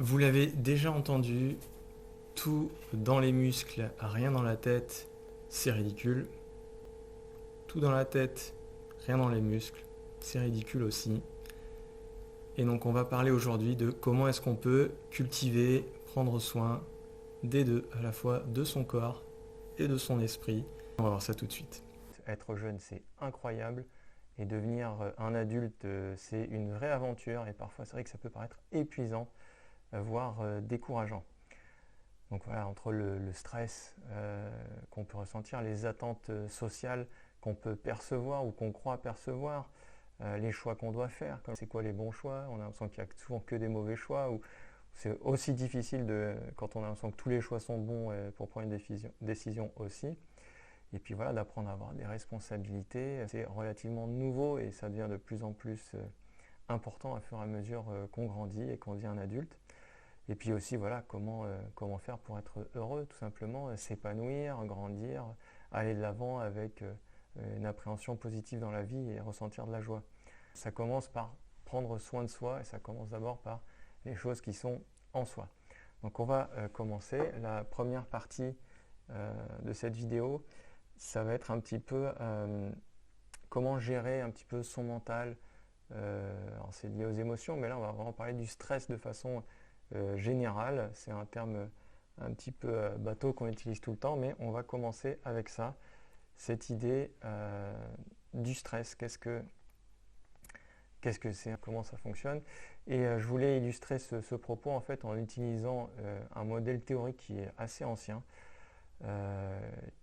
Vous l'avez déjà entendu, tout dans les muscles, rien dans la tête, c'est ridicule. Tout dans la tête, rien dans les muscles, c'est ridicule aussi. Et donc on va parler aujourd'hui de comment est-ce qu'on peut cultiver, prendre soin des deux, à la fois de son corps et de son esprit. On va voir ça tout de suite. Être jeune, c'est incroyable. Et devenir un adulte, c'est une vraie aventure. Et parfois, c'est vrai que ça peut paraître épuisant, voire décourageant. Donc voilà, entre le stress qu'on peut ressentir, les attentes sociales qu'on peut percevoir ou qu'on croit percevoir, les choix qu'on doit faire, comme c'est quoi les bons choix, on a l'impression qu'il n'y a souvent que des mauvais choix, ou c'est aussi difficile quand on a l'impression que tous les choix sont bons pour prendre une décision aussi. Et puis voilà, d'apprendre à avoir des responsabilités, c'est relativement nouveau et ça devient de plus en plus important à fur et à mesure qu'on grandit et qu'on devient un adulte. Et puis aussi, voilà, comment faire pour être heureux, tout simplement, s'épanouir, grandir, aller de l'avant avec une appréhension positive dans la vie et ressentir de la joie. Ça commence par prendre soin de soi et ça commence d'abord par les choses qui sont en soi. Donc on va commencer. La première partie de cette vidéo, ça va être un petit peu comment gérer un petit peu son mental. Alors c'est lié aux émotions, mais là on va vraiment parler du stress de façon générale. C'est un terme un petit peu bateau qu'on utilise tout le temps, mais on va commencer avec ça, cette idée du stress. Qu'est-ce que c'est, comment ça fonctionne. Et je voulais illustrer ce propos en fait en utilisant un modèle théorique qui est assez ancien,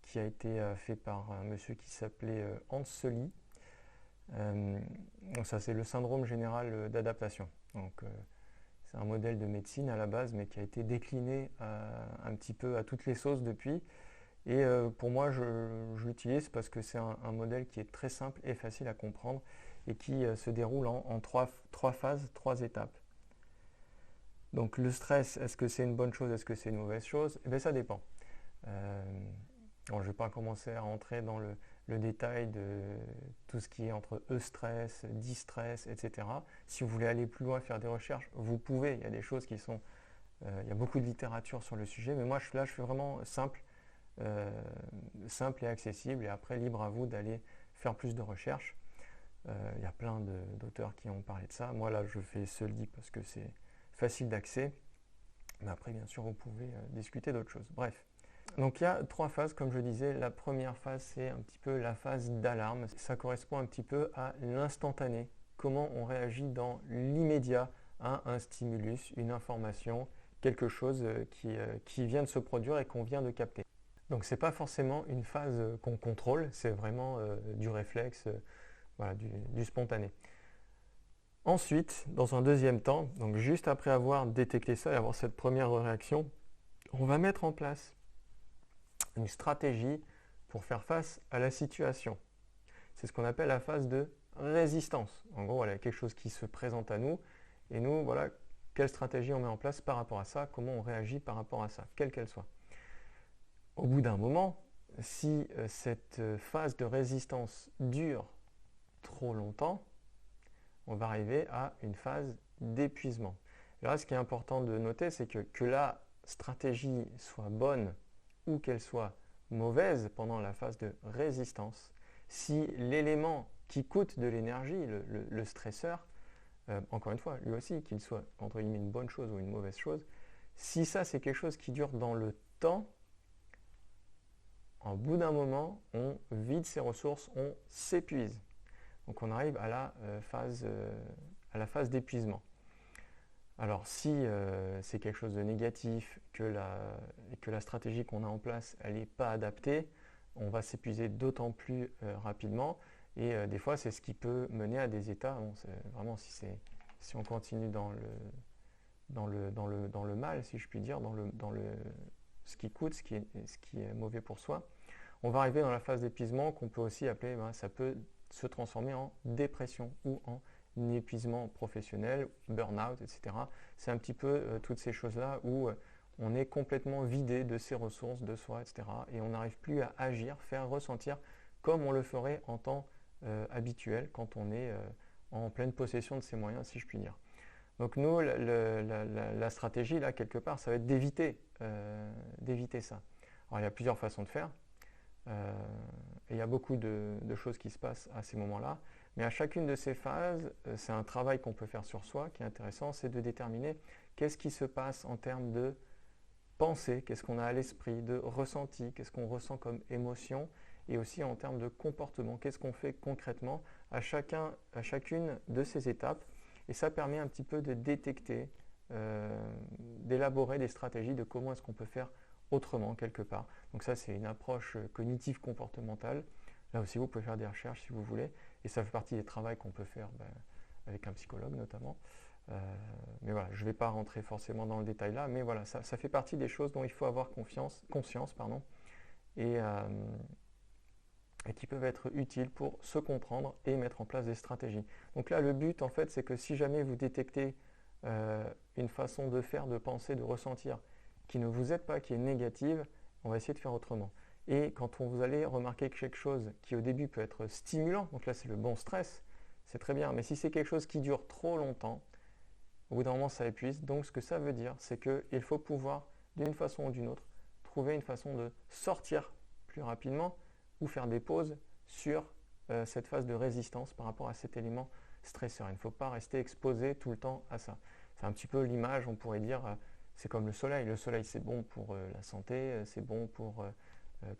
qui a été fait par un monsieur qui s'appelait Hans Selye. Donc ça c'est le syndrome général d'adaptation. Donc c'est un modèle de médecine à la base, mais qui a été décliné un petit peu à toutes les sauces depuis. Et pour moi, je l'utilise parce que c'est un modèle qui est très simple et facile à comprendre et qui se déroule en trois phases, trois étapes. Donc le stress, est-ce que c'est une bonne chose, est-ce que c'est une mauvaise chose? Eh bien ça dépend. Je ne vais pas commencer à rentrer dans le détail de tout ce qui est entre eustress, distress, etc. Si vous voulez aller plus loin, faire des recherches, vous pouvez. Il y a des choses qui sont... il y a beaucoup de littérature sur le sujet, mais moi je fais vraiment simple et accessible, et après libre à vous d'aller faire plus de recherches. Il y a plein d'auteurs qui ont parlé de ça. Moi là je fais Selye parce que c'est facile d'accès, mais après bien sûr vous pouvez discuter d'autres choses. Bref. Donc il y a trois phases, comme je disais. La première phase, c'est un petit peu la phase d'alarme. Ça correspond un petit peu à l'instantané. Comment on réagit dans l'immédiat à un stimulus, une information, quelque chose qui vient de se produire et qu'on vient de capter. Donc c'est pas forcément une phase qu'on contrôle, c'est vraiment du réflexe, voilà, du spontané. Ensuite, dans un deuxième temps, donc juste après avoir détecté ça et avoir cette première réaction, on va mettre en place une stratégie pour faire face à la situation. C'est ce qu'on appelle la phase de résistance. En gros, voilà, quelque chose qui se présente à nous et nous, voilà, quelle stratégie on met en place par rapport à ça, comment on réagit par rapport à ça, quelle qu'elle soit. Au bout d'un moment, si cette phase de résistance dure trop longtemps, on va arriver à une phase d'épuisement. Là, ce qui est important de noter, c'est que la stratégie soit bonne ou qu'elle soit mauvaise pendant la phase de résistance, si l'élément qui coûte de l'énergie, le stresseur, encore une fois, lui aussi, qu'il soit entre guillemets une bonne chose ou une mauvaise chose, si ça c'est quelque chose qui dure dans le temps, en bout d'un moment, on vide ses ressources, on s'épuise. Donc on arrive à la phase d'épuisement. Alors si c'est quelque chose de négatif, que la stratégie qu'on a en place, elle n'est pas adaptée, on va s'épuiser d'autant plus rapidement. Et des fois, c'est ce qui peut mener à des états, bon, vraiment si on continue dans le mal, si je puis dire, ce qui coûte, ce qui est mauvais pour soi, on va arriver dans la phase d'épuisement qu'on peut aussi appeler, ça peut se transformer en dépression ou en épuisement professionnel, burn-out, etc. C'est un petit peu toutes ces choses-là où on est complètement vidé de ses ressources, de soi, etc. Et on n'arrive plus à agir, faire ressentir comme on le ferait en temps habituel, quand on est en pleine possession de ses moyens, si je puis dire. Donc nous, la stratégie, là, quelque part, ça va être d'éviter ça. Alors il y a plusieurs façons de faire. Et il y a beaucoup de choses qui se passent à ces moments-là. Mais à chacune de ces phases, c'est un travail qu'on peut faire sur soi qui est intéressant, c'est de déterminer qu'est-ce qui se passe en termes de pensée, qu'est-ce qu'on a à l'esprit, de ressenti, qu'est-ce qu'on ressent comme émotion, et aussi en termes de comportement, qu'est-ce qu'on fait concrètement à chacune de ces étapes. Et ça permet un petit peu de détecter, d'élaborer des stratégies de comment est-ce qu'on peut faire autrement quelque part. Donc ça, c'est une approche cognitive comportementale. Là aussi, vous pouvez faire des recherches si vous voulez. Et ça fait partie des travaux qu'on peut faire avec un psychologue notamment. Mais voilà, je ne vais pas rentrer forcément dans le détail là, mais voilà, ça fait partie des choses dont il faut avoir conscience, et qui peuvent être utiles pour se comprendre et mettre en place des stratégies. Donc là, le but, en fait, c'est que si jamais vous détectez une façon de faire, de penser, de ressentir qui ne vous aide pas, qui est négative, on va essayer de faire autrement. Et quand vous allez remarquer quelque chose qui au début peut être stimulant, donc là c'est le bon stress, c'est très bien, mais si c'est quelque chose qui dure trop longtemps, au bout d'un moment ça épuise. Donc ce que ça veut dire, c'est qu'il faut pouvoir, d'une façon ou d'une autre, trouver une façon de sortir plus rapidement ou faire des pauses sur cette phase de résistance par rapport à cet élément stresseur. Il ne faut pas rester exposé tout le temps à ça. C'est un petit peu l'image, on pourrait dire, c'est comme le soleil. Le soleil, c'est bon pour la santé, c'est bon pour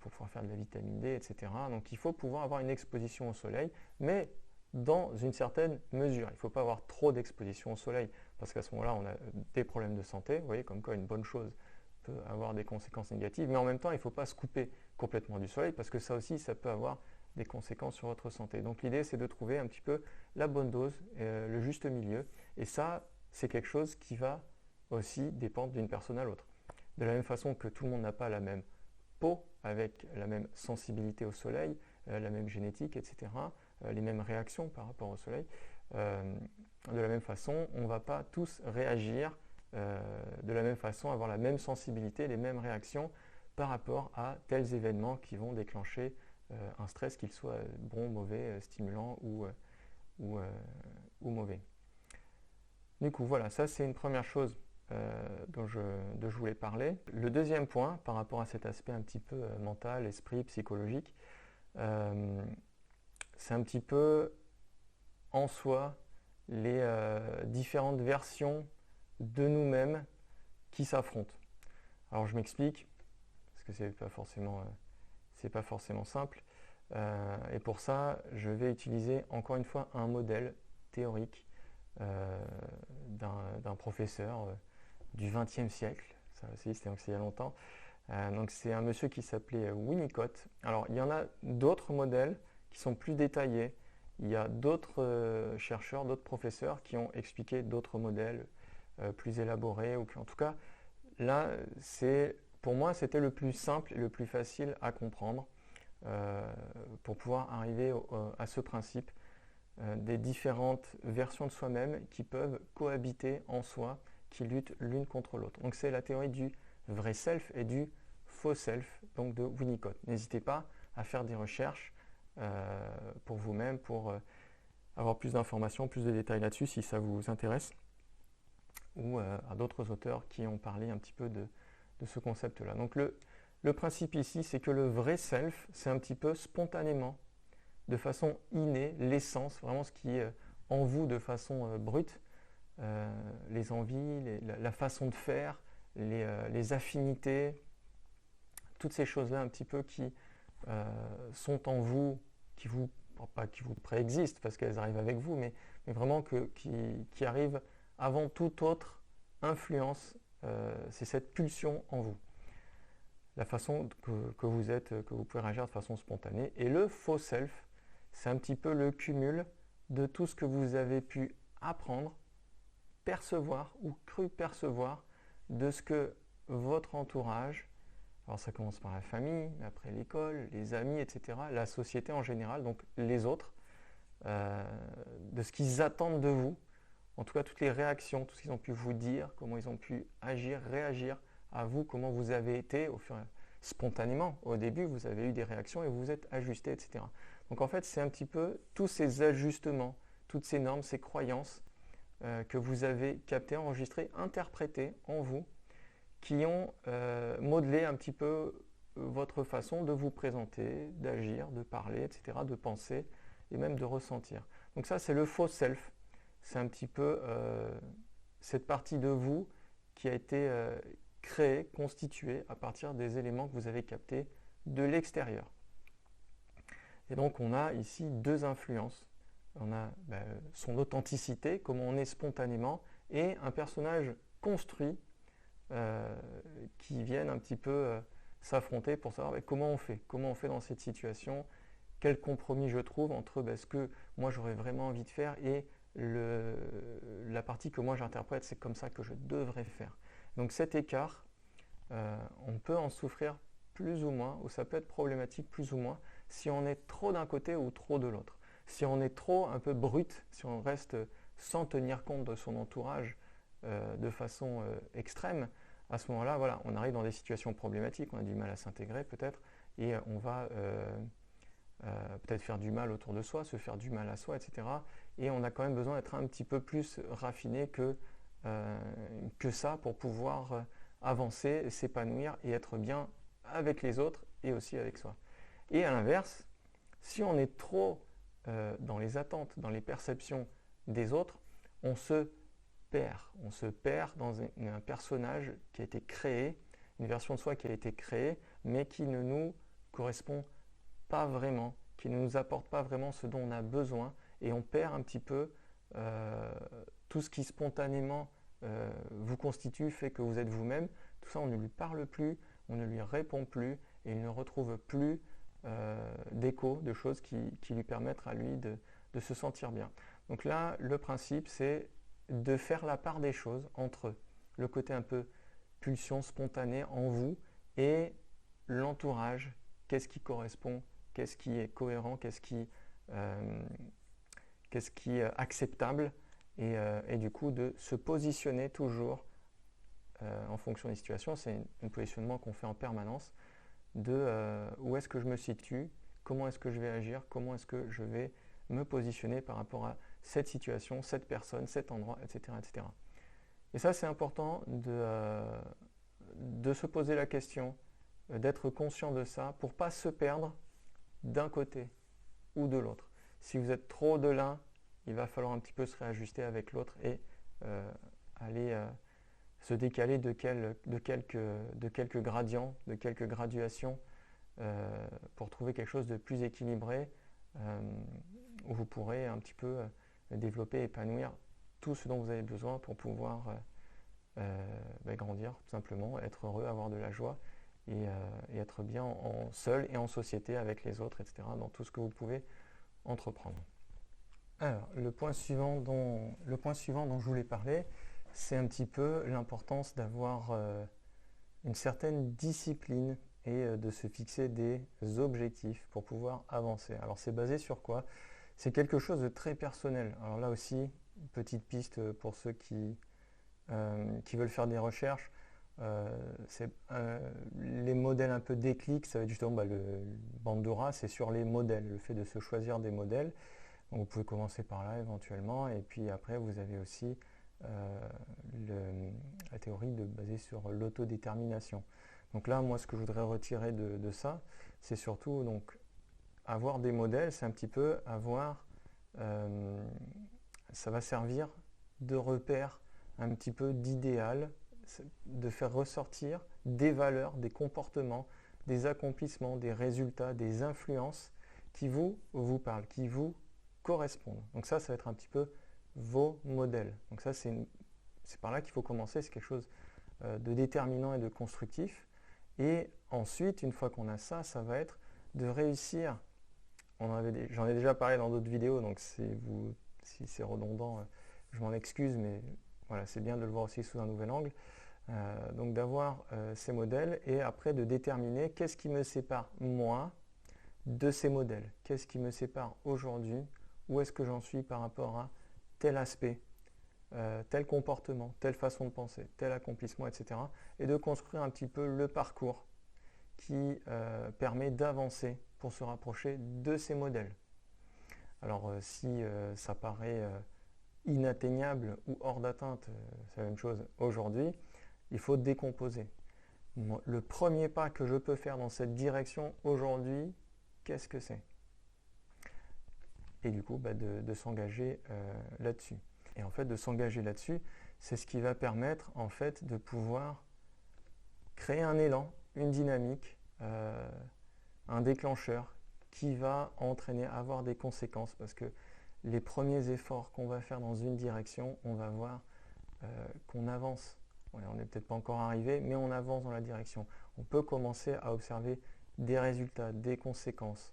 pouvoir faire de la vitamine D, etc. Donc il faut pouvoir avoir une exposition au soleil, mais dans une certaine mesure. Il ne faut pas avoir trop d'exposition au soleil, parce qu'à ce moment-là, on a des problèmes de santé. Vous voyez, comme quoi une bonne chose peut avoir des conséquences négatives, mais en même temps, il ne faut pas se couper complètement du soleil, parce que ça aussi, ça peut avoir des conséquences sur votre santé. Donc l'idée, c'est de trouver un petit peu la bonne dose, le juste milieu, et ça, c'est quelque chose qui va aussi dépendre d'une personne à l'autre. De la même façon que tout le monde n'a pas la même peau, avec la même sensibilité au soleil, la même génétique, etc., les mêmes réactions par rapport au soleil, de la même façon, on ne va pas tous réagir de la même façon, avoir la même sensibilité, les mêmes réactions par rapport à tels événements qui vont déclencher un stress, qu'il soit bon, mauvais, stimulant ou mauvais. Du coup, voilà, ça c'est une première chose dont je voulais parler. Le deuxième point, par rapport à cet aspect un petit peu mental, esprit, psychologique, c'est un petit peu en soi les différentes versions de nous-mêmes qui s'affrontent. Alors je m'explique, parce que c'est pas forcément simple. Et pour ça, je vais utiliser encore une fois un modèle théorique d'un professeur du XXe siècle. Ça aussi, c'était il y a longtemps. Donc c'est un monsieur qui s'appelait Winnicott. Alors il y en a d'autres modèles qui sont plus détaillés. Il y a d'autres chercheurs, d'autres professeurs qui ont expliqué d'autres modèles plus élaborés. Ou en tout cas, là, pour moi, c'était le plus simple et le plus facile à comprendre pour pouvoir arriver à ce principe des différentes versions de soi-même qui peuvent cohabiter en soi, qui luttent l'une contre l'autre. Donc c'est la théorie du vrai self et du faux self, donc de Winnicott. N'hésitez pas à faire des recherches pour vous-même, pour avoir plus d'informations, plus de détails là-dessus si ça vous intéresse, ou à d'autres auteurs qui ont parlé un petit peu de ce concept-là. Donc le principe ici, c'est que le vrai self, c'est un petit peu spontanément, de façon innée, l'essence, vraiment ce qui est en vous de façon brute, les envies, la façon de faire, les affinités, toutes ces choses-là un petit peu qui sont en vous, pas qui vous préexistent parce qu'elles arrivent avec vous, mais vraiment qui arrivent avant toute autre influence, c'est cette pulsion en vous. La façon que vous êtes, que vous pouvez réagir de façon spontanée. Et le faux self, c'est un petit peu le cumul de tout ce que vous avez pu apprendre, percevoir ou cru percevoir de ce que votre entourage, alors ça commence par la famille, après l'école, les amis, etc., la société en général, donc les autres, de ce qu'ils attendent de vous, en tout cas toutes les réactions, tout ce qu'ils ont pu vous dire, comment ils ont pu agir, réagir à vous, comment vous avez été spontanément. Au début, vous avez eu des réactions et vous vous êtes ajusté, etc. Donc en fait, c'est un petit peu tous ces ajustements, toutes ces normes, ces croyances que vous avez captés, enregistrés, interprétés en vous, qui ont modelé un petit peu votre façon de vous présenter, d'agir, de parler, etc., de penser et même de ressentir. Donc ça, c'est le faux self. C'est un petit peu cette partie de vous qui a été créée, constituée à partir des éléments que vous avez captés de l'extérieur. Et donc on a ici deux influences. On a son authenticité, comment on est spontanément, et un personnage construit qui viennent un petit peu s'affronter pour savoir comment on fait dans cette situation, quel compromis je trouve entre ce que moi j'aurais vraiment envie de faire et la partie que moi j'interprète, c'est comme ça que je devrais faire. Donc cet écart, on peut en souffrir plus ou moins, ou ça peut être problématique plus ou moins, si on est trop d'un côté ou trop de l'autre. Si on est trop un peu brut, si on reste sans tenir compte de son entourage de façon extrême, à ce moment-là, voilà, on arrive dans des situations problématiques, on a du mal à s'intégrer peut-être, et on va peut-être faire du mal autour de soi, se faire du mal à soi, etc. Et on a quand même besoin d'être un petit peu plus raffiné que ça pour pouvoir avancer, s'épanouir et être bien avec les autres et aussi avec soi. Et à l'inverse, si on est trop dans les attentes, dans les perceptions des autres, on se perd dans un personnage qui a été créé, une version de soi qui a été créée, mais qui ne nous correspond pas vraiment, qui ne nous apporte pas vraiment ce dont on a besoin, et on perd un petit peu tout ce qui spontanément vous constitue, fait que vous êtes vous-même. Tout ça, on ne lui parle plus, on ne lui répond plus, et il ne retrouve plus d'écho, de choses qui lui permettent à lui de se sentir bien. Donc là, le principe, c'est de faire la part des choses entre le côté un peu pulsion spontanée en vous et l'entourage. Qu'est-ce qui correspond, qu'est-ce qui est cohérent, qu'est-ce qui est acceptable, et du coup de se positionner toujours en fonction des situations. C'est un positionnement qu'on fait en permanence de où est-ce que je me situe, comment est-ce que je vais agir, comment est-ce que je vais me positionner par rapport à cette situation, cette personne, cet endroit, etc. etc. Et ça, c'est important de se poser la question, d'être conscient de ça pour ne pas se perdre d'un côté ou de l'autre. Si vous êtes trop de l'un, il va falloir un petit peu se réajuster avec l'autre et aller se décaler de quelques gradients, de quelques graduations pour trouver quelque chose de plus équilibré où vous pourrez un petit peu développer, épanouir tout ce dont vous avez besoin pour pouvoir grandir, tout simplement, être heureux, avoir de la joie et être bien seul et en société avec les autres, etc., dans tout ce que vous pouvez entreprendre. Alors, le point suivant dont je voulais parler, c'est un petit peu l'importance d'avoir une certaine discipline et de se fixer des objectifs pour pouvoir avancer. Alors c'est basé sur quoi? C'est quelque chose de très personnel. Alors là aussi, petite piste pour ceux qui veulent faire des recherches. Les modèles un peu déclic, ça va être justement le Bandura, c'est sur les modèles, le fait de se choisir des modèles. Donc vous pouvez commencer par là éventuellement, et puis après vous avez aussi la théorie basée sur l'autodétermination. Donc là, moi, ce que je voudrais retirer de ça, c'est surtout donc avoir des modèles, c'est un petit peu avoir, ça va servir de repère, un petit peu d'idéal, de faire ressortir des valeurs, des comportements, des accomplissements, des résultats, des influences qui vous parlent, qui vous correspondent. Donc ça va être un petit peu vos modèles. Donc ça, c'est par là qu'il faut commencer, c'est quelque chose de déterminant et de constructif. Et ensuite, une fois qu'on a ça, ça va être de réussir. J'en ai déjà parlé dans d'autres vidéos, donc si c'est redondant, je m'en excuse, mais voilà, c'est bien de le voir aussi sous un nouvel angle. Donc d'avoir ces modèles et après de déterminer qu'est-ce qui me sépare, moi, de ces modèles. Qu'est-ce qui me sépare aujourd'hui, où est-ce que j'en suis par rapport à tel aspect, tel comportement, telle façon de penser, tel accomplissement, etc. Et de construire un petit peu le parcours qui permet d'avancer pour se rapprocher de ces modèles. Alors si ça paraît inatteignable ou hors d'atteinte, c'est la même chose aujourd'hui, il faut décomposer. Le premier pas que je peux faire dans cette direction aujourd'hui, qu'est-ce que c'est? Et du coup, de s'engager là-dessus. Et en fait, de s'engager là-dessus, c'est ce qui va permettre en fait de pouvoir créer un élan, une dynamique, un déclencheur qui va entraîner, avoir des conséquences, parce que les premiers efforts qu'on va faire dans une direction, on va voir qu'on avance. On n'est peut-être pas encore arrivé, mais on avance dans la direction. On peut commencer à observer des résultats, des conséquences,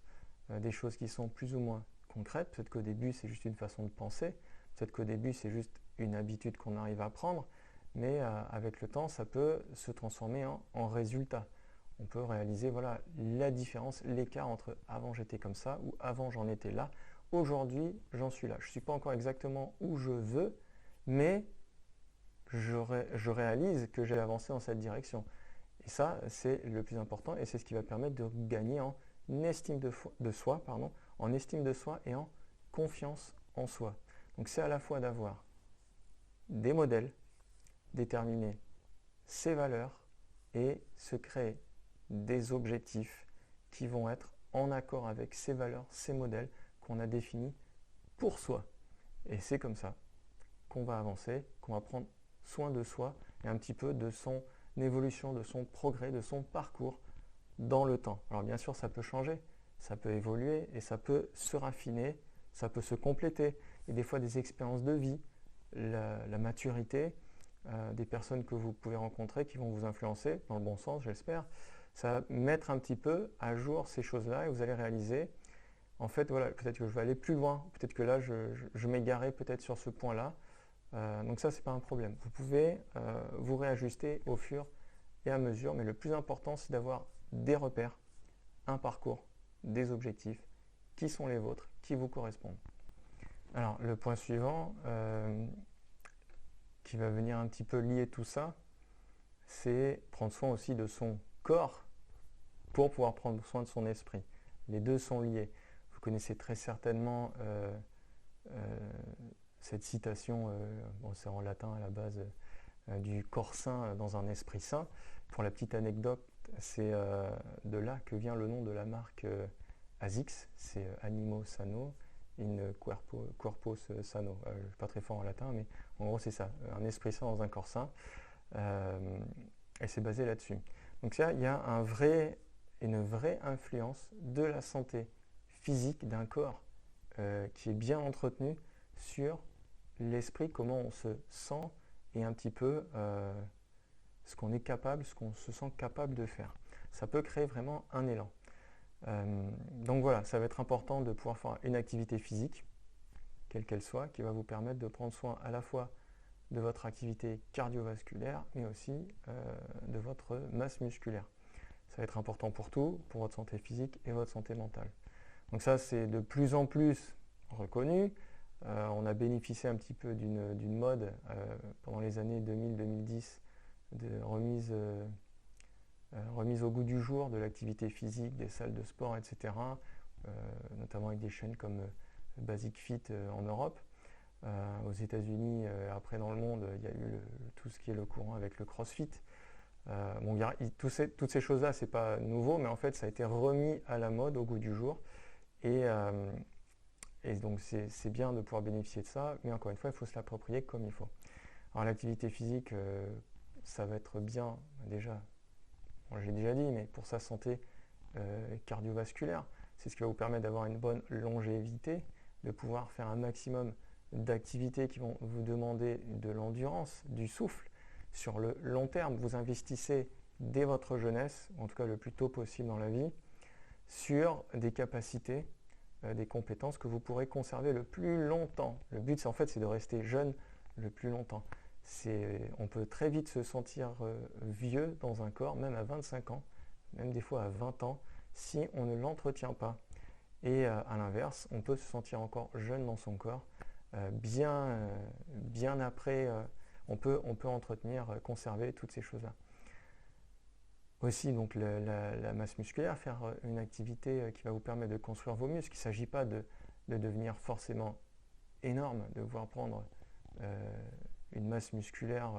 des choses qui sont plus ou moins concrètes. Peut-être qu'au début, c'est juste une façon de penser. Peut-être qu'au début, c'est juste une habitude qu'on arrive à prendre. Mais avec le temps, ça peut se transformer en résultat. On peut réaliser voilà, la différence, l'écart entre avant j'étais comme ça ou avant j'en étais là. Aujourd'hui, j'en suis là. Je ne suis pas encore exactement où je veux, mais je réalise que j'ai avancé dans cette direction. Et ça, c'est le plus important et c'est ce qui va permettre de gagner en estime de soi, en estime de soi et en confiance en soi. Donc c'est à la fois d'avoir des modèles, déterminer ses valeurs et se créer des objectifs qui vont être en accord avec ces valeurs, ces modèles qu'on a définis pour soi. Et c'est comme ça qu'on va avancer, qu'on va prendre soin de soi et un petit peu de son évolution, de son progrès, de son parcours dans le temps. Alors bien sûr, ça peut changer, ça peut évoluer et ça peut se raffiner, ça peut se compléter. Et des fois, des expériences de vie, la maturité, des personnes que vous pouvez rencontrer qui vont vous influencer, dans le bon sens, j'espère, ça va mettre un petit peu à jour ces choses-là et vous allez réaliser, en fait, voilà, peut-être que je vais aller plus loin, peut-être que là, je m'égarais peut-être sur ce point-là. Donc ça, c'est pas un problème. Vous pouvez vous réajuster au fur et à mesure, mais le plus important, c'est d'avoir des repères, un parcours, des objectifs qui sont les vôtres, qui vous correspondent. Alors, le point suivant, qui va venir un petit peu lier tout ça, c'est prendre soin aussi de son corps pour pouvoir prendre soin de son esprit. Les deux sont liés. Vous connaissez très certainement cette citation, c'est en latin à la base, du corps sain dans un esprit sain. Pour la petite anecdote, c'est de là que vient le nom de la marque ASICS, c'est Animo Sano in corpus sano. Je ne suis pas très fort en latin, mais en gros c'est ça, un esprit sain dans un corps sain. Et c'est basé là-dessus. Donc il y a une vraie influence de la santé physique d'un corps qui est bien entretenu sur l'esprit, comment on se sent et un petit peu ce qu'on est capable, ce qu'on se sent capable de faire. Ça peut créer vraiment un élan. Donc voilà, ça va être important de pouvoir faire une activité physique, quelle qu'elle soit, qui va vous permettre de prendre soin à la fois de votre activité cardiovasculaire, mais aussi de votre masse musculaire. Ça va être important pour tout, pour votre santé physique et votre santé mentale. Donc ça, c'est de plus en plus reconnu. On a bénéficié un petit peu d'une mode pendant les années 2000-2010 de remise au goût du jour de l'activité physique, des salles de sport, etc. Notamment avec des chaînes comme Basic Fit en Europe. Aux États-Unis, après dans le monde, il y a eu tout ce qui est le courant avec le CrossFit. Toutes ces choses-là, c'est pas nouveau, mais en fait, ça a été remis à la mode, au goût du jour. Et donc, c'est bien de pouvoir bénéficier de ça, mais encore une fois, il faut se l'approprier comme il faut. Alors, l'activité physique, ça va être bien, déjà, j'ai déjà dit, mais pour sa santé cardiovasculaire, c'est ce qui va vous permettre d'avoir une bonne longévité, de pouvoir faire un maximum d'activités qui vont vous demander de l'endurance, du souffle. Sur le long terme, vous investissez dès votre jeunesse, en tout cas le plus tôt possible dans la vie, sur des capacités, des compétences que vous pourrez conserver le plus longtemps. Le but, c'est de rester jeune le plus longtemps. On peut très vite se sentir vieux dans un corps, même à 25 ans, même des fois à 20 ans, si on ne l'entretient pas. Et à l'inverse, on peut se sentir encore jeune dans son corps, bien après, on peut entretenir, conserver toutes ces choses-là. Aussi, donc, la masse musculaire, faire une activité qui va vous permettre de construire vos muscles. Il ne s'agit pas de devenir forcément énorme, de pouvoir prendre une masse musculaire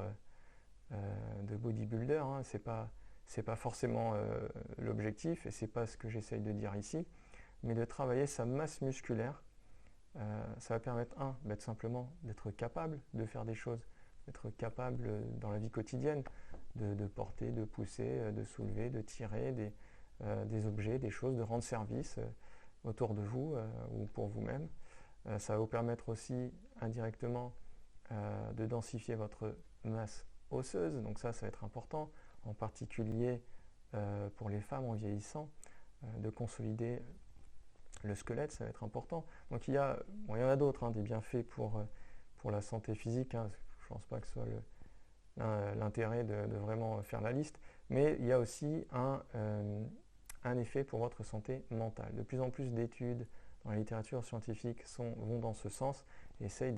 de bodybuilder, hein. C'est pas forcément l'objectif et c'est pas ce que j'essaye de dire ici, mais de travailler sa masse musculaire. Ça va permettre, simplement d'être capable de faire des choses, d'être capable dans la vie quotidienne, de porter, de pousser, de soulever, de tirer des objets, des choses, de rendre service autour de vous ou pour vous-même. Ça va vous permettre aussi indirectement de densifier votre masse osseuse, donc ça va être important, en particulier pour les femmes en vieillissant, de consolider le squelette, ça va être important. Donc il y en a d'autres, hein, des bienfaits pour la santé physique, hein. Je ne pense pas que ce soit l'intérêt de vraiment faire la liste, mais il y a aussi un effet pour votre santé mentale. De plus en plus d'études dans la littérature scientifique vont dans ce sens et essayent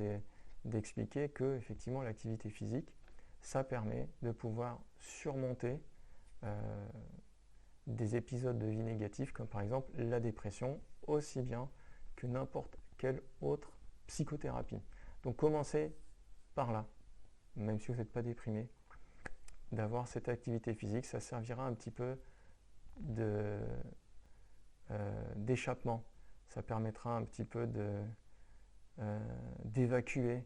d'expliquer que effectivement l'activité physique, ça permet de pouvoir surmonter des épisodes de vie négatifs comme par exemple la dépression, aussi bien que n'importe quelle autre psychothérapie. Donc commencez par là, même si vous n'êtes pas déprimé, d'avoir cette activité physique, ça servira un petit peu d'échappement, ça permettra un petit peu d'évacuer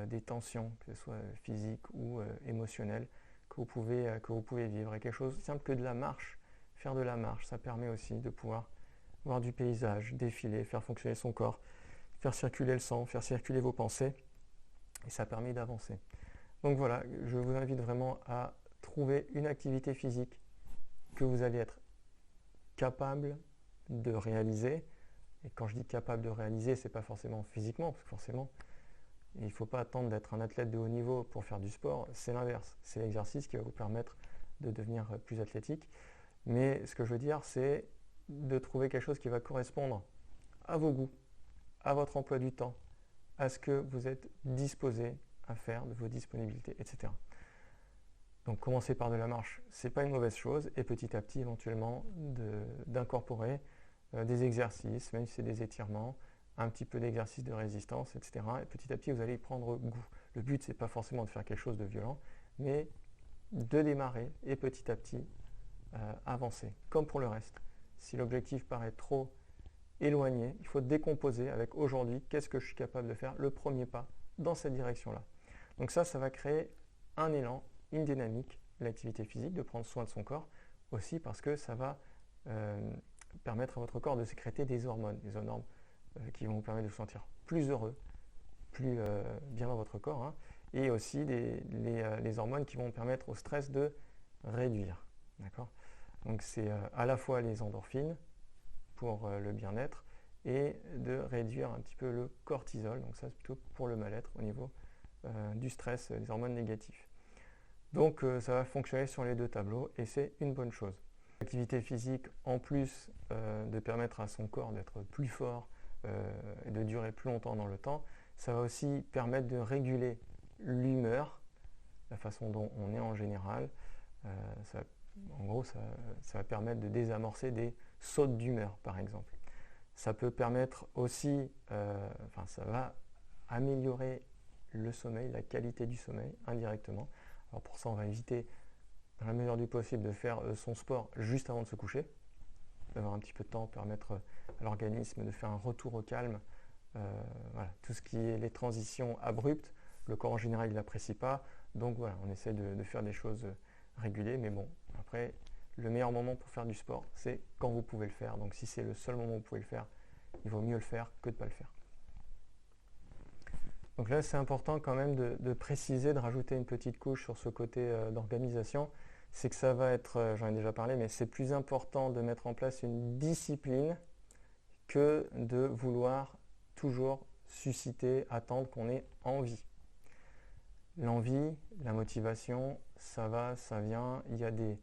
des tensions, que ce soit physiques ou émotionnelles, que vous pouvez vivre. Et quelque chose simple que de la marche, faire de la marche, ça permet aussi de pouvoir voir du paysage, défiler, faire fonctionner son corps, faire circuler le sang, faire circuler vos pensées, et ça permet d'avancer. Donc voilà, je vous invite vraiment à trouver une activité physique que vous allez être capable de réaliser. Et quand je dis capable de réaliser, ce n'est pas forcément physiquement, parce que forcément, il ne faut pas attendre d'être un athlète de haut niveau pour faire du sport, c'est l'inverse. C'est l'exercice qui va vous permettre de devenir plus athlétique. Mais ce que je veux dire, c'est de trouver quelque chose qui va correspondre à vos goûts, à votre emploi du temps, à ce que vous êtes disposé à faire, de vos disponibilités, etc. Donc commencer par de la marche, ce n'est pas une mauvaise chose, et petit à petit éventuellement d'incorporer des exercices, même si c'est des étirements, un petit peu d'exercice de résistance, etc. Et petit à petit vous allez y prendre goût. Le but c'est pas forcément de faire quelque chose de violent, mais de démarrer et petit à petit avancer, comme pour le reste. Si l'objectif paraît trop éloigné, il faut décomposer avec aujourd'hui, qu'est-ce que je suis capable de faire, le premier pas dans cette direction-là. Donc ça va créer un élan, une dynamique, l'activité physique, de prendre soin de son corps, aussi parce que ça va permettre à votre corps de sécréter des hormones qui vont vous permettre de vous sentir plus heureux, plus bien dans votre corps, hein, et aussi les hormones qui vont permettre au stress de réduire. D'accord ? Donc c'est à la fois les endorphines pour le bien-être et de réduire un petit peu le cortisol, donc ça c'est plutôt pour le mal-être au niveau du stress, des hormones négatives. Donc ça va fonctionner sur les deux tableaux et c'est une bonne chose. L'activité physique, en plus de permettre à son corps d'être plus fort et de durer plus longtemps dans le temps, ça va aussi permettre de réguler l'humeur, la façon dont on est en général. En gros, ça va permettre de désamorcer des sautes d'humeur, par exemple. Ça peut permettre aussi, ça va améliorer le sommeil, la qualité du sommeil, indirectement. Alors pour ça, on va éviter, dans la mesure du possible, de faire son sport juste avant de se coucher, d'avoir un petit peu de temps, permettre à l'organisme de faire un retour au calme. Voilà, tout ce qui est les transitions abruptes, le corps en général il n'apprécie pas, donc voilà, on essaie de faire des choses régulées, mais bon, après, le meilleur moment pour faire du sport, c'est quand vous pouvez le faire. Donc si c'est le seul moment où vous pouvez le faire, il vaut mieux le faire que de ne pas le faire. Donc là, c'est important quand même de préciser, de rajouter une petite couche sur ce côté d'organisation. C'est que ça va être, j'en ai déjà parlé, mais c'est plus important de mettre en place une discipline que de vouloir toujours susciter, attendre qu'on ait envie. L'envie, la motivation, ça va, ça vient. Il y a des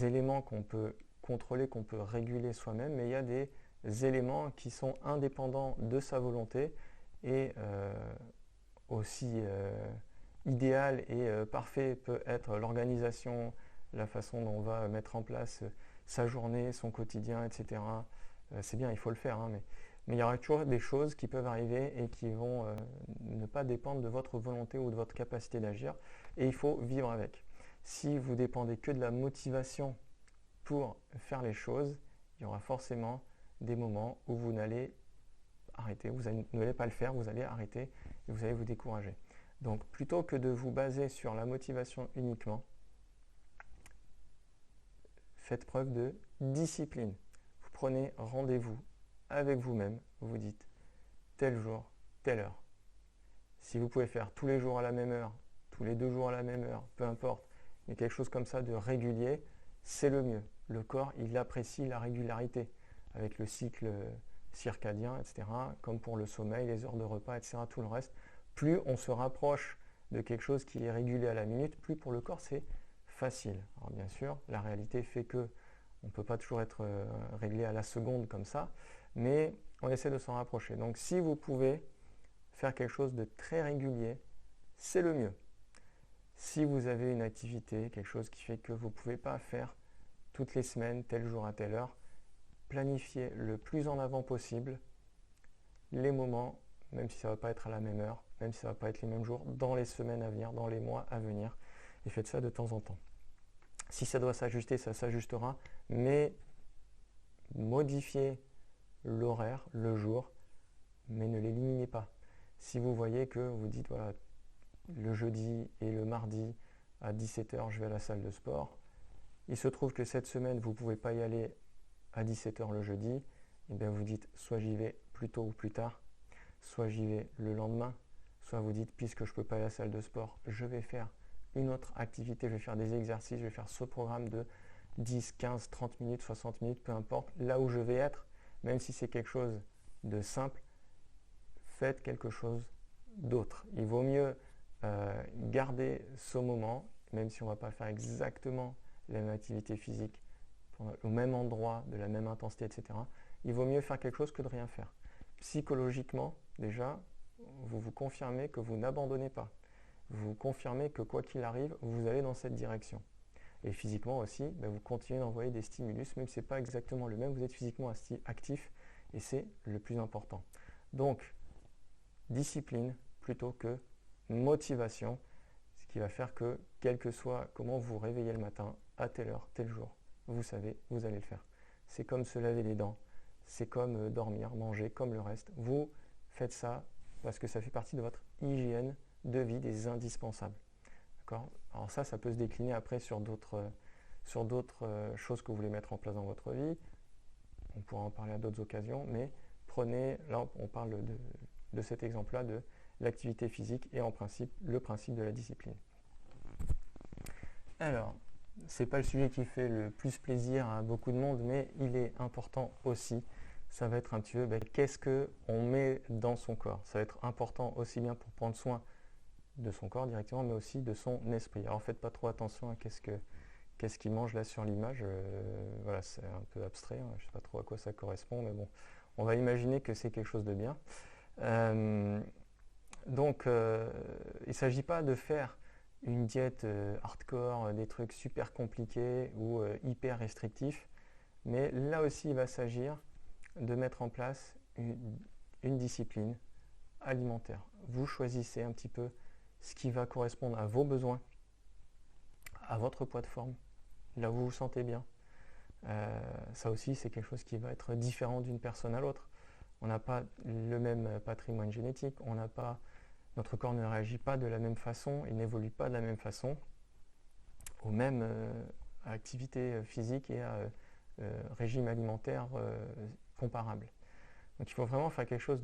éléments qu'on peut contrôler, qu'on peut réguler soi-même, mais il y a des éléments qui sont indépendants de sa volonté et aussi idéal et parfait peut être l'organisation, la façon dont on va mettre en place sa journée, son quotidien, etc. C'est bien, il faut le faire, hein, Mais il y aura toujours des choses qui peuvent arriver et qui vont ne pas dépendre de votre volonté ou de votre capacité d'agir. Et il faut vivre avec. Si vous dépendez que de la motivation pour faire les choses, il y aura forcément des moments où vous n'allez arrêter, vous n'allez pas le faire, vous allez arrêter et vous allez vous décourager. Donc plutôt que de vous baser sur la motivation uniquement, faites preuve de discipline. Vous prenez rendez-vous avec vous-même, vous vous dites tel jour, telle heure. Si vous pouvez faire tous les jours à la même heure, tous les 2 jours à la même heure, peu importe, mais quelque chose comme ça de régulier, c'est le mieux. Le corps, il apprécie la régularité avec le cycle circadien, etc., comme pour le sommeil, les heures de repas, etc., tout le reste. Plus on se rapproche de quelque chose qui est régulé à la minute, plus pour le corps c'est facile. Alors bien sûr, la réalité fait que on ne peut pas toujours être réglé à la seconde comme ça, mais on essaie de s'en rapprocher. Donc si vous pouvez faire quelque chose de très régulier, c'est le mieux. Si vous avez une activité, quelque chose qui fait que vous ne pouvez pas faire toutes les semaines, tel jour à telle heure, planifiez le plus en avant possible les moments, même si ça ne va pas être à la même heure, même si ça ne va pas être les mêmes jours, dans les semaines à venir, dans les mois à venir, et faites ça de temps en temps. Si ça doit s'ajuster, ça s'ajustera, mais modifiez l'horaire, le jour, mais ne l'éliminez pas. Si vous voyez que vous dites, voilà, le jeudi et le mardi à 17h, je vais à la salle de sport, il se trouve que cette semaine, vous ne pouvez pas y aller à 17h le jeudi, et bien vous dites, soit j'y vais plus tôt ou plus tard, soit j'y vais le lendemain, soit vous dites, puisque je ne peux pas aller à la salle de sport, je vais faire une autre activité, je vais faire des exercices, je vais faire ce programme de 10, 15, 30 minutes, 60 minutes, peu importe, là où je vais être, même si c'est quelque chose de simple, faites quelque chose d'autre. Il vaut mieux garder ce moment, même si on ne va pas faire exactement la même activité physique, au même endroit, de la même intensité, etc. Il vaut mieux faire quelque chose que de rien faire. Psychologiquement, déjà, vous vous confirmez que vous n'abandonnez pas. Vous confirmez que quoi qu'il arrive, vous allez dans cette direction. Et physiquement aussi, vous continuez d'envoyer des stimulus, même si ce n'est pas exactement le même, vous êtes physiquement actif et c'est le plus important. Donc, discipline plutôt que motivation, ce qui va faire que, quel que soit comment vous vous réveillez le matin, à telle heure, tel jour, vous savez, vous allez le faire. C'est comme se laver les dents, c'est comme dormir, manger, comme le reste. Vous faites ça parce que ça fait partie de votre hygiène de vie, des indispensables. D'accord ? Alors ça peut se décliner après sur d'autres choses que vous voulez mettre en place dans votre vie. On pourra en parler à d'autres occasions, mais prenez, là on parle de cet exemple-là, de l'activité physique et en principe, le principe de la discipline. Alors, ce n'est pas le sujet qui fait le plus plaisir à beaucoup de monde, mais il est important aussi. Ça va être un petit peu, qu'est-ce qu'on met dans son corps ? Ça va être important aussi bien pour prendre soin de son corps directement, mais aussi de son esprit. Alors faites pas trop attention à qu'est-ce qu'il mange là sur l'image. Voilà, c'est un peu abstrait, je ne sais pas trop à quoi ça correspond, mais bon, on va imaginer que c'est quelque chose de bien. Donc, il ne s'agit pas de faire une diète hardcore, des trucs super compliqués ou hyper restrictifs, mais là aussi, il va s'agir de mettre en place une discipline alimentaire. Vous choisissez un petit peu ce qui va correspondre à vos besoins, à votre poids de forme, là où vous vous sentez bien. Ça aussi, c'est quelque chose qui va être différent d'une personne à l'autre. On n'a pas le même patrimoine génétique, notre corps ne réagit pas de la même façon, il n'évolue pas de la même façon aux mêmes activités physiques et à régime alimentaire comparable. Donc il faut vraiment faire quelque chose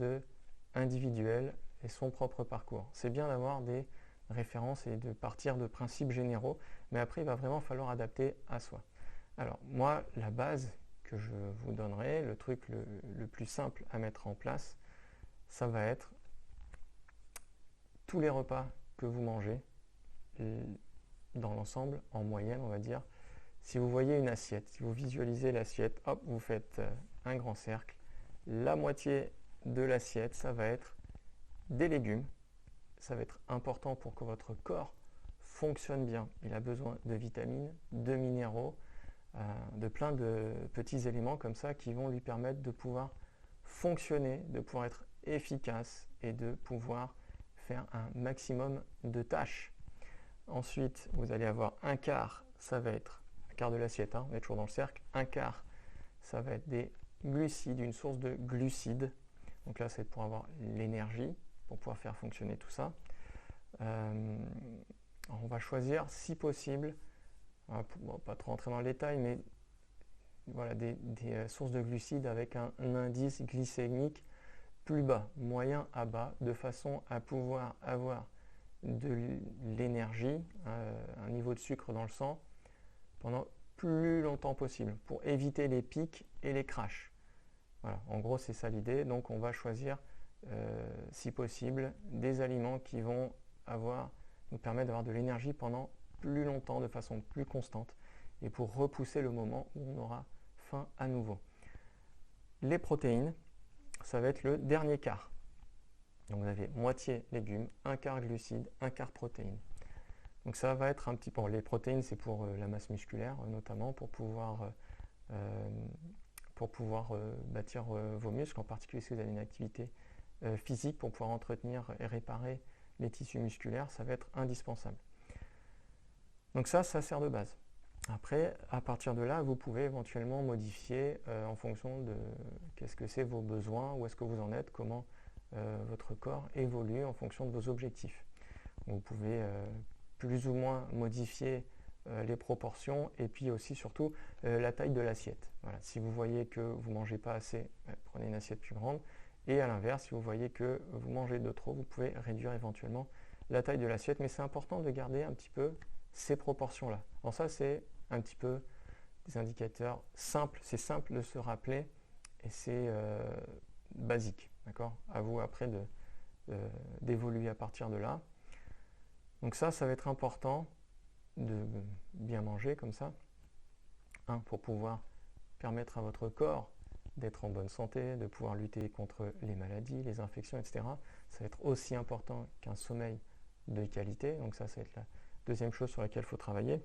d'individuel et son propre parcours. C'est bien d'avoir des références et de partir de principes généraux, mais après il va vraiment falloir adapter à soi. Alors moi, la base que je vous donnerai, le truc le plus simple à mettre en place, ça va être tous les repas que vous mangez, dans l'ensemble, en moyenne, on va dire, si vous voyez une assiette, si vous visualisez l'assiette, hop, vous faites un grand cercle. La moitié de l'assiette, ça va être des légumes. Ça va être important pour que votre corps fonctionne bien. Il a besoin de vitamines, de minéraux, de plein de petits éléments comme ça qui vont lui permettre de pouvoir fonctionner, de pouvoir être efficace et de pouvoir faire un maximum de tâches. Ensuite, vous allez avoir un quart, ça va être un quart de l'assiette, on est toujours dans le cercle, un quart, ça va être des glucides, une source de glucides. Donc là, c'est pour avoir l'énergie, pour pouvoir faire fonctionner tout ça. On va choisir, si possible, pas trop rentrer dans le détail, mais voilà, des sources de glucides avec un indice glycémique plus bas, moyen à bas, de façon à pouvoir avoir de l'énergie, un niveau de sucre dans le sang, pendant plus longtemps possible, pour éviter les pics et les crashs. Voilà, en gros, c'est ça l'idée. Donc, on va choisir, si possible, des aliments qui vont nous permettre d'avoir de l'énergie pendant plus longtemps, de façon plus constante, et pour repousser le moment où on aura faim à nouveau. Les protéines, ça va être le dernier quart. Donc vous avez moitié légumes, un quart glucides, un quart protéines. Donc ça va être un petit peu... les protéines, c'est pour la masse musculaire, notamment pour pouvoir bâtir vos muscles, en particulier si vous avez une activité physique, pour pouvoir entretenir et réparer les tissus musculaires, ça va être indispensable. Donc ça sert de base. Après, à partir de là, vous pouvez éventuellement modifier en fonction de qu'est-ce que c'est vos besoins, où est-ce que vous en êtes, comment votre corps évolue en fonction de vos objectifs. Vous pouvez plus ou moins modifier les proportions et puis aussi surtout la taille de l'assiette. Voilà. Si vous voyez que vous ne mangez pas assez, prenez une assiette plus grande. Et à l'inverse, si vous voyez que vous mangez de trop, vous pouvez réduire éventuellement la taille de l'assiette. Mais c'est important de garder un petit peu ces proportions-là. Alors ça, c'est un petit peu des indicateurs simples. C'est simple de se rappeler et c'est basique. D'accord ? À vous après d'évoluer à partir de là. Donc ça va être important de bien manger comme ça, pour pouvoir permettre à votre corps d'être en bonne santé, de pouvoir lutter contre les maladies, les infections, etc. Ça va être aussi important qu'un sommeil de qualité. Donc ça va être la deuxième chose sur laquelle il faut travailler.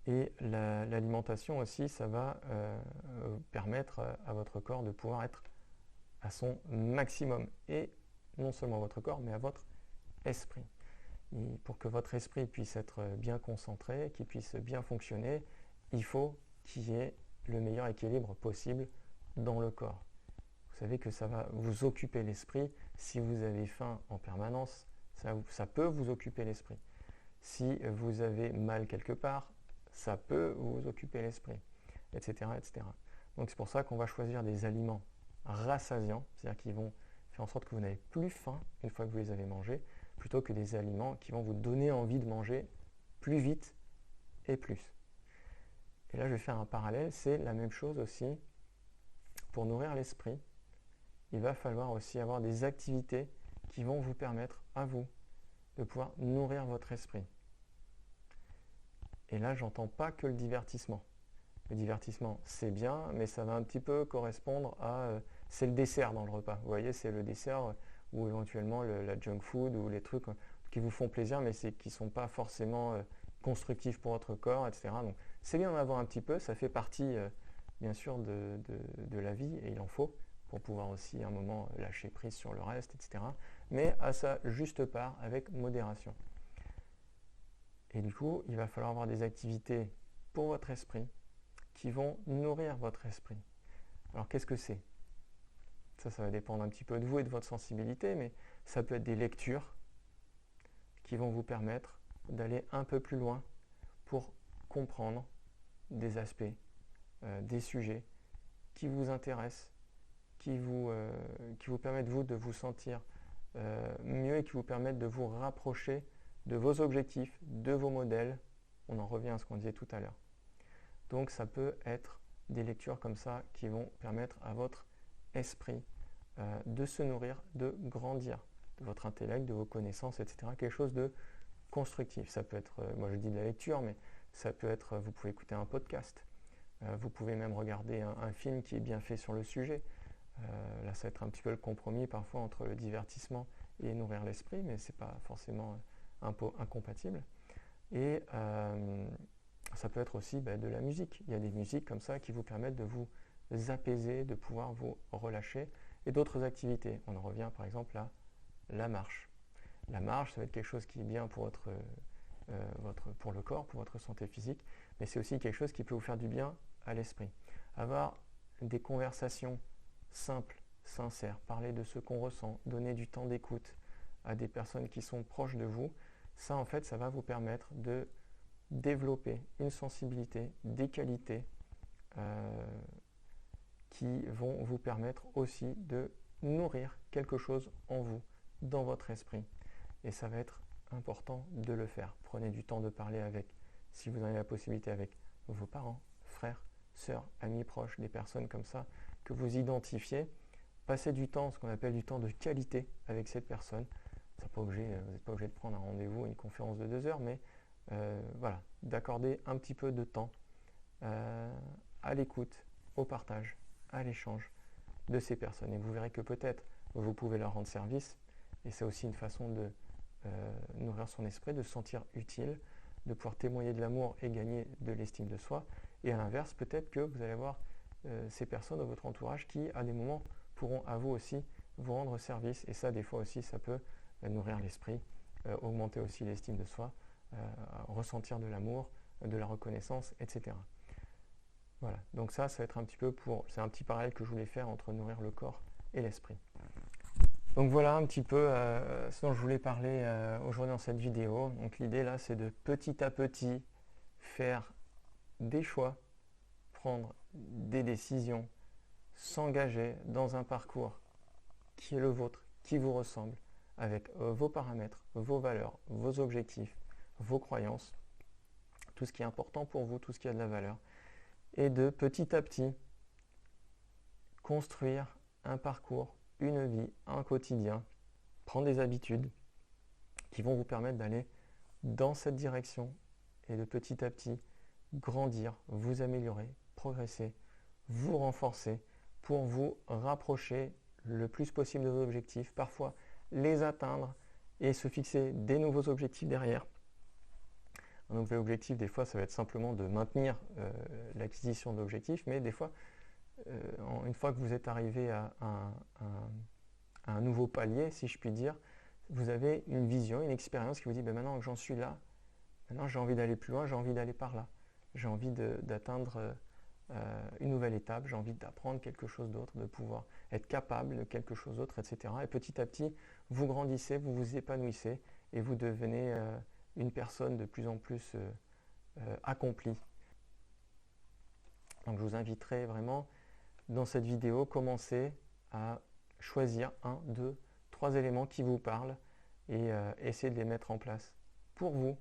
Et l'alimentation aussi, ça va permettre à votre corps de pouvoir être à son maximum. Et non seulement à votre corps, mais à votre esprit. Et pour que votre esprit puisse être bien concentré, qu'il puisse bien fonctionner, il faut qu'il y ait le meilleur équilibre possible dans le corps. Vous savez que ça va vous occuper l'esprit. Si vous avez faim en permanence, ça peut vous occuper l'esprit. Si vous avez mal quelque part, ça peut vous occuper l'esprit, etc., etc. Donc c'est pour ça qu'on va choisir des aliments rassasiants, c'est-à-dire qui vont faire en sorte que vous n'avez plus faim une fois que vous les avez mangés, plutôt que des aliments qui vont vous donner envie de manger plus vite et plus. Et là, je vais faire un parallèle, c'est la même chose aussi pour nourrir l'esprit. Il va falloir aussi avoir des activités qui vont vous permettre à vous de pouvoir nourrir votre esprit. Et là, j'entends pas que le divertissement. Le divertissement, c'est bien, mais ça va un petit peu correspondre à... c'est le dessert dans le repas. Vous voyez, c'est le dessert ou éventuellement la junk food ou les trucs qui vous font plaisir, mais qui ne sont pas forcément constructifs pour votre corps, etc. Donc, c'est bien d'en avoir un petit peu. Ça fait partie, bien sûr, de la vie, et il en faut, pour pouvoir aussi à un moment lâcher prise sur le reste, etc. Mais à sa juste part, avec modération. Et du coup, il va falloir avoir des activités pour votre esprit qui vont nourrir votre esprit. Alors, qu'est-ce que c'est ? Ça va dépendre un petit peu de vous et de votre sensibilité, mais ça peut être des lectures qui vont vous permettre d'aller un peu plus loin pour comprendre des aspects, des sujets qui vous intéressent, qui vous permettent vous de vous sentir mieux et qui vous permettent de vous rapprocher de vos objectifs, de vos modèles. On en revient à ce qu'on disait tout à l'heure. Donc ça peut être des lectures comme ça qui vont permettre à votre esprit de se nourrir, de grandir, de votre intellect, de vos connaissances, etc. Quelque chose de constructif. Ça peut être, moi je dis de la lecture, mais ça peut être, vous pouvez écouter un podcast, vous pouvez même regarder un film qui est bien fait sur le sujet. Là, ça va être un petit peu le compromis parfois entre le divertissement et nourrir l'esprit, mais ce n'est pas forcément incompatible. Et ça peut être aussi de la musique. Il y a des musiques comme ça qui vous permettent de vous apaiser, de pouvoir vous relâcher, et d'autres activités. On en revient par exemple à la marche. La marche, ça va être quelque chose qui est bien pour pour le corps, pour votre santé physique, mais c'est aussi quelque chose qui peut vous faire du bien à l'esprit. Avoir des conversations simples, sincères, parler de ce qu'on ressent, donner du temps d'écoute à des personnes qui sont proches de vous, ça en fait, ça va vous permettre de développer une sensibilité, des qualités qui vont vous permettre aussi de nourrir quelque chose en vous, dans votre esprit. Et ça va être important de le faire. Prenez du temps de parler avec, si vous en avez la possibilité, avec vos parents, frères, sœurs, amis proches, des personnes comme ça que vous identifiez. Passez du temps, ce qu'on appelle du temps de qualité avec cette personne. Vous n'êtes pas obligé de prendre un rendez-vous, une conférence de 2 heures, mais voilà, d'accorder un petit peu de temps à l'écoute, au partage, à l'échange de ces personnes. Et vous verrez que peut-être vous pouvez leur rendre service. Et c'est aussi une façon de nourrir son esprit, de se sentir utile, de pouvoir témoigner de l'amour et gagner de l'estime de soi. Et à l'inverse, peut-être que vous allez avoir ces personnes dans votre entourage qui, à des moments, pourront à vous aussi vous rendre service. Et ça, des fois aussi, ça peut nourrir l'esprit, augmenter aussi l'estime de soi, ressentir de l'amour, de la reconnaissance, etc. Voilà, donc ça va être un petit peu c'est un petit parallèle que je voulais faire entre nourrir le corps et l'esprit. Donc voilà un petit peu ce dont je voulais parler aujourd'hui dans cette vidéo. Donc l'idée là, c'est de petit à petit faire des choix, prendre des décisions, s'engager dans un parcours qui est le vôtre, qui vous ressemble, avec vos paramètres, vos valeurs, vos objectifs, vos croyances, tout ce qui est important pour vous, tout ce qui a de la valeur, et de petit à petit construire un parcours, une vie, un quotidien, prendre des habitudes qui vont vous permettre d'aller dans cette direction et de petit à petit grandir, vous améliorer, progresser, vous renforcer pour vous rapprocher le plus possible de vos objectifs, parfois les atteindre et se fixer des nouveaux objectifs derrière. Un nouvel objectif, des fois, ça va être simplement de maintenir l'acquisition d'objectifs, mais des fois, une fois que vous êtes arrivé à un nouveau palier, si je puis dire, vous avez une vision, une expérience qui vous dit ben maintenant que j'en suis là, maintenant j'ai envie d'aller plus loin, j'ai envie d'aller par là, j'ai envie d'atteindre une nouvelle étape, j'ai envie d'apprendre quelque chose d'autre, de pouvoir être capable de quelque chose d'autre, etc. Et petit à petit, vous grandissez, vous vous épanouissez et vous devenez une personne de plus en plus accomplie. Donc je vous inviterai vraiment dans cette vidéo, commencer à choisir 1, 2, 3 éléments qui vous parlent et essayer de les mettre en place pour vous,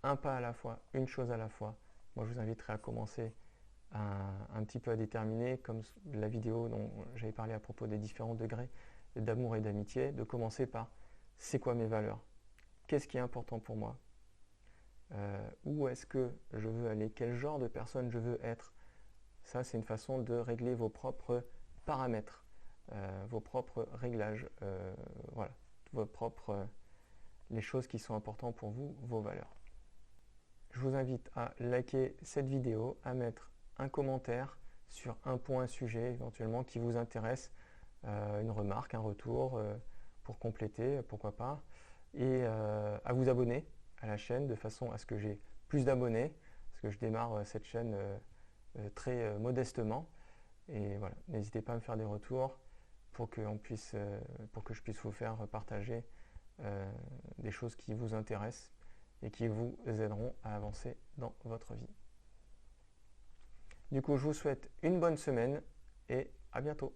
un pas à la fois, une chose à la fois. Moi je vous inviterai à commencer un petit peu à déterminer, comme la vidéo dont j'avais parlé à propos des différents degrés d'amour et d'amitié, de commencer par c'est quoi mes valeurs? Qu'est-ce qui est important pour moi? Où est-ce que je veux aller? Quel genre de personne je veux être? Ça, c'est une façon de régler vos propres paramètres, vos propres réglages, voilà, les choses qui sont importantes pour vous, vos valeurs. Je vous invite à liker cette vidéo, à mettre un commentaire sur un point, un sujet éventuellement qui vous intéresse, une remarque, un retour pour compléter, pourquoi pas, et à vous abonner à la chaîne de façon à ce que j'ai plus d'abonnés, parce que je démarre cette chaîne très modestement. Et voilà, n'hésitez pas à me faire des retours pour que je puisse vous faire partager des choses qui vous intéressent et qui vous aideront à avancer dans votre vie. Du coup, je vous souhaite une bonne semaine et à bientôt.